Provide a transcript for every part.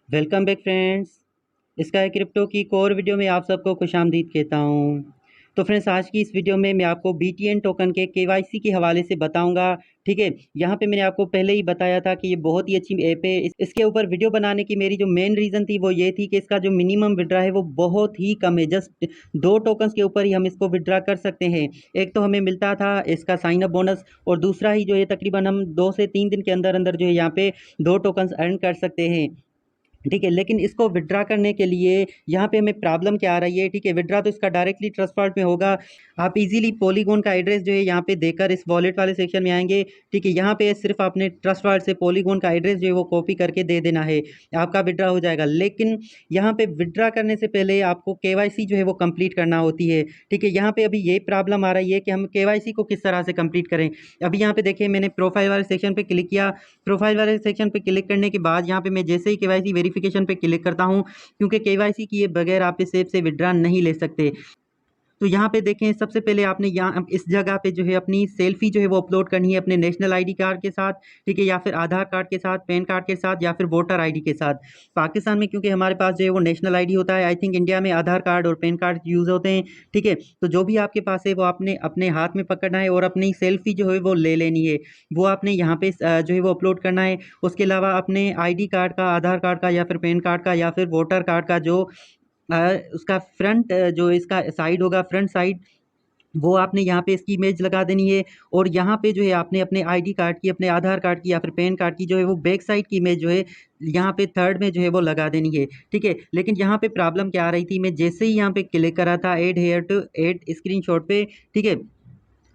Welcome back friends. Sky crypto की एक और वीडियो में आप सबको खुशामदीद कहता हूँ। तो फ्रेंड्स, आज की इस वीडियो में मैं आपको बीटीएन टोकन के केवाईसी के हवाले से बताऊंगा। ठीक है, यहाँ पे मैंने आपको पहले ही बताया था कि ये बहुत ही अच्छी ऐप है। इसके ऊपर वीडियो बनाने की मेरी जो मेन रीज़न थी वो ये थी कि इसका जो मिनिमम विड्रा है वो बहुत ही कम है। जस्ट 2 टोकन्स के ऊपर ही हम इसको विड्रा कर सकते हैं। एक तो हमें मिलता था इसका साइन अप बोनस, और दूसरा ही जो है तकरीबन हम 2 से 3 दिन के अंदर अंदर जो है यहाँ पे 2 टोकन्स अर्न कर सकते हैं। ठीक है, लेकिन इसको विड्रा करने के लिए यहाँ पे हमें प्रॉब्लम क्या आ रही है। ठीक है, विड्रा तो इसका डायरेक्टली ट्रस्ट वॉलेट में होगा। आप इजीली पॉलीगॉन का एड्रेस जो है यहाँ पे देकर इस वॉलेट वाले सेक्शन में आएंगे। ठीक है, यहाँ पे सिर्फ आपने ट्रस्ट वॉलेट से पॉलीगॉन का एड्रेस जो है वो कॉपी करके दे देना है, आपका विड्रा हो जाएगा। लेकिन यहाँ पे विड्रा करने से पहले आपको केवाईसी जो है वो कंप्लीट करना होती है। ठीक है, यहाँ पे अभी ये प्रॉब्लम आ रही है कि हम केवाईसी को किस तरह से कंप्लीट करें। अभी यहाँ पे देखिए, मैंने प्रोफाइल वाले सेक्शन पे क्लिक किया। प्रोफाइल वाले सेक्शन पे क्लिक करने के बाद यहाँ पे मैं जैसे ही केवाईसी वेरिफिकेशन पे क्लिक करता हूँ, क्योंकि केवाईसी किए बगैर आप इस ऐप से विड्रा नहीं ले सकते। तो यहाँ पे देखें, सबसे पहले आपने यहाँ इस जगह पे जो है अपनी सेल्फी जो है वो अपलोड करनी है अपने नेशनल आईडी कार्ड के साथ। ठीक है, या फिर आधार कार्ड के साथ, पैन कार्ड के साथ, या फिर वोटर आईडी के साथ। पाकिस्तान में क्योंकि हमारे पास जो है वो नेशनल आईडी होता है, आई थिंक इंडिया में आधार कार्ड और पैन कार्ड यूज़ होते हैं। ठीक है, तो जो भी आपके पास है वो आपने अपने हाथ में पकड़ना है और अपनी सेल्फी जो है वो ले लेनी है। वो आपने यहाँ पे जो है वो अपलोड करना है। उसके अलावा अपने आई कार्ड का, आधार कार्ड का, या फिर पैन कार्ड का, या फिर वोटर कार्ड का जो उसका फ्रंट जो इसका साइड होगा, फ्रंट साइड, वो आपने यहाँ पे इसकी इमेज लगा देनी है। और यहाँ पे जो है आपने अपने आईडी कार्ड की, अपने आधार कार्ड की, या फिर पैन कार्ड की जो है वो बैक साइड की इमेज जो है यहाँ पे थर्ड में जो है वो लगा देनी है। ठीक है, लेकिन यहाँ पे प्रॉब्लम क्या आ रही थी, मैं जैसे ही यहाँ पे क्लिक करा था add here to add screenshot पे, ठीक है,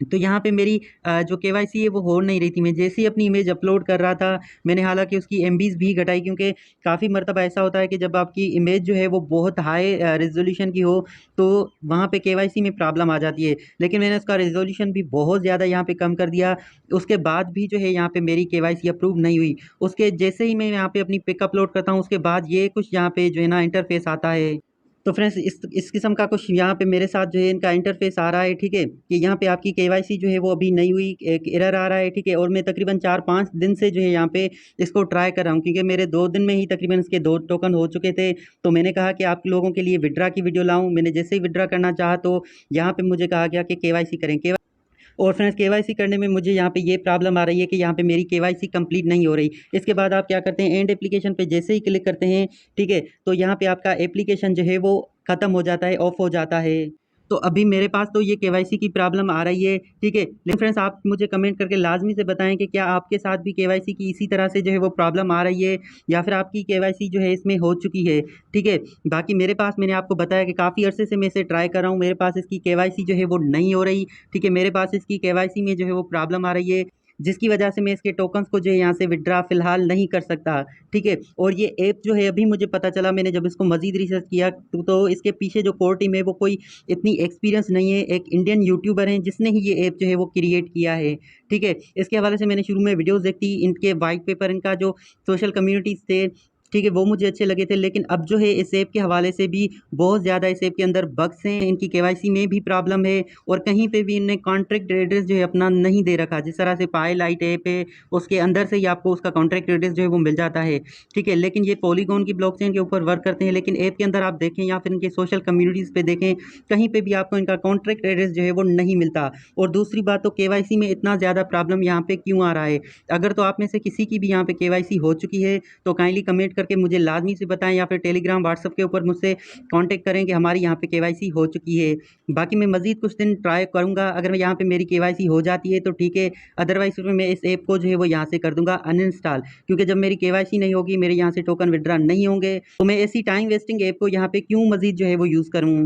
तो यहाँ पे मेरी जो केवाईसी है वो हो नहीं रही थी। मैं जैसे ही अपनी इमेज अपलोड कर रहा था, मैंने हालांकि उसकी एमबीज भी घटाई, क्योंकि काफ़ी मरतबा ऐसा होता है कि जब आपकी इमेज जो है वो बहुत हाई रेजोल्यूशन की हो तो वहाँ पे केवाईसी में प्रॉब्लम आ जाती है। लेकिन मैंने उसका रेजोल्यूशन भी बहुत ज़्यादा यहाँ पे कम कर दिया, उसके बाद भी जो है यहाँ पे मेरी केवाईसी अप्रूव नहीं हुई। उसके जैसे ही मैं यहाँ पे अपनी पिक अपलोड करता हूँ, उसके बाद ये कुछ यहाँ पे जो है ना इंटरफेस आता है। तो फ्रेंड्स, इस किस्म का कुछ यहाँ पे मेरे साथ जो है इनका इंटरफेस आ रहा है। ठीक है, कि यहाँ पे आपकी केवाईसी जो है वो अभी नहीं हुई, एक एरर आ रहा है। ठीक है, और मैं तकरीबन 4-5 दिन से जो है यहाँ पे इसको ट्राई कर रहा हूँ, क्योंकि मेरे 2 दिन में ही तकरीबन इसके 2 टोकन हो चुके थे। तो मैंने कहा कि आप लोगों के लिए विड्रा की वीडियो लाऊं। मैंने जैसे ही विड्रा करना चाहा तो यहाँ पे मुझे कहा गया कि केवाईसी करें। और फ्रेंड्स, केवाईसी करने में मुझे यहाँ पे ये प्रॉब्लम आ रही है कि यहाँ पे मेरी केवाईसी कंप्लीट नहीं हो रही। इसके बाद आप क्या करते हैं, एंड एप्लीकेशन पे जैसे ही क्लिक करते हैं, ठीक है, तो यहाँ पे आपका एप्लीकेशन जो है वो ख़त्म हो जाता है, ऑफ हो जाता है। तो अभी मेरे पास तो ये केवाईसी की प्रॉब्लम आ रही है। ठीक है, लेकिन फ्रेंड्स, आप मुझे कमेंट करके लाजमी से बताएं कि क्या आपके साथ भी केवाईसी की इसी तरह से जो है वो प्रॉब्लम आ रही है, या फिर आपकी केवाईसी जो है इसमें हो चुकी है। ठीक है, बाकी मेरे पास, मैंने आपको बताया कि काफ़ी अरसे से मैं इसे ट्राई कर रहा हूँ, मेरे पास इसकी केवाईसी जो है वो नहीं हो रही। ठीक है, मेरे पास इसकी केवाईसी में जो है वो प्रॉब्लम आ रही है, जिसकी वजह से मैं इसके टोकन्स को जो है यहाँ से विड्रा फ़िलहाल नहीं कर सकता। ठीक है, और ये ऐप जो है अभी मुझे पता चला, मैंने जब इसको मज़ीद रिसर्च किया तो इसके पीछे जो कोर टीम है वो कोई इतनी एक्सपीरियंस नहीं है। एक इंडियन यूट्यूबर हैं जिसने ही ये ऐप जो है वो क्रिएट किया है। ठीक है, इसके हवाले से मैंने शुरू में वीडियोज़ देखी, इनके वाइट पेपर, इनका जो सोशल कम्युनिटीज़ थे, ठीक है, वो मुझे अच्छे लगे थे। लेकिन अब जो है इस ऐप के हवाले से भी बहुत ज़्यादा इस ऐप के अंदर बग्स हैं, इनकी केवाईसी में भी प्रॉब्लम है, और कहीं पे भी इनने कॉन्ट्रैक्ट एड्रेस जो है अपना नहीं दे रखा। जिस तरह से पाई लाइट ऐप है, उसके अंदर से ही आपको उसका कॉन्ट्रैक्ट एड्रेस जो है वो मिल जाता है। ठीक है, लेकिन ये पॉलीगॉन की ब्लॉकचेन के ऊपर वर्क करते हैं, लेकिन ऐप के अंदर आप देखें या फिर इनके सोशल कम्युनिटीज़ पे देखें, कहीं पे भी आपको इनका कॉन्ट्रैक्ट एड्रेस जो है वो नहीं मिलता। और दूसरी बात, तो केवाईसी में इतना ज़्यादा प्रॉब्लम यहाँ पे क्यों आ रहा है। अगर तो आप में से किसी की भी यहाँ पे केवाईसी हो चुकी है तो काइंडली कमेंट करके मुझे लाजमी से बताएं, या फिर टेलीग्राम, व्हाट्सएप के ऊपर मुझसे कांटेक्ट करें कि हमारी यहाँ पे केवाईसी हो चुकी है। बाकी मैं मज़ीद कुछ दिन ट्राई करूँगा, अगर मैं यहाँ पे मेरी केवाईसी हो जाती है तो ठीक है, अदरवाइज़ फिर मैं इस ऐप को जो है वो यहाँ से कर दूँगा अनइंस्टॉल, क्योंकि जब मेरी केवाईसी नहीं होगी, मेरे यहाँ से टोकन विड्रा नहीं होंगे, तो मैं ऐसी टाइम वेस्टिंग ऐप को यहाँ पे क्यों मज़ीद जो है वो यूज़ करूँ।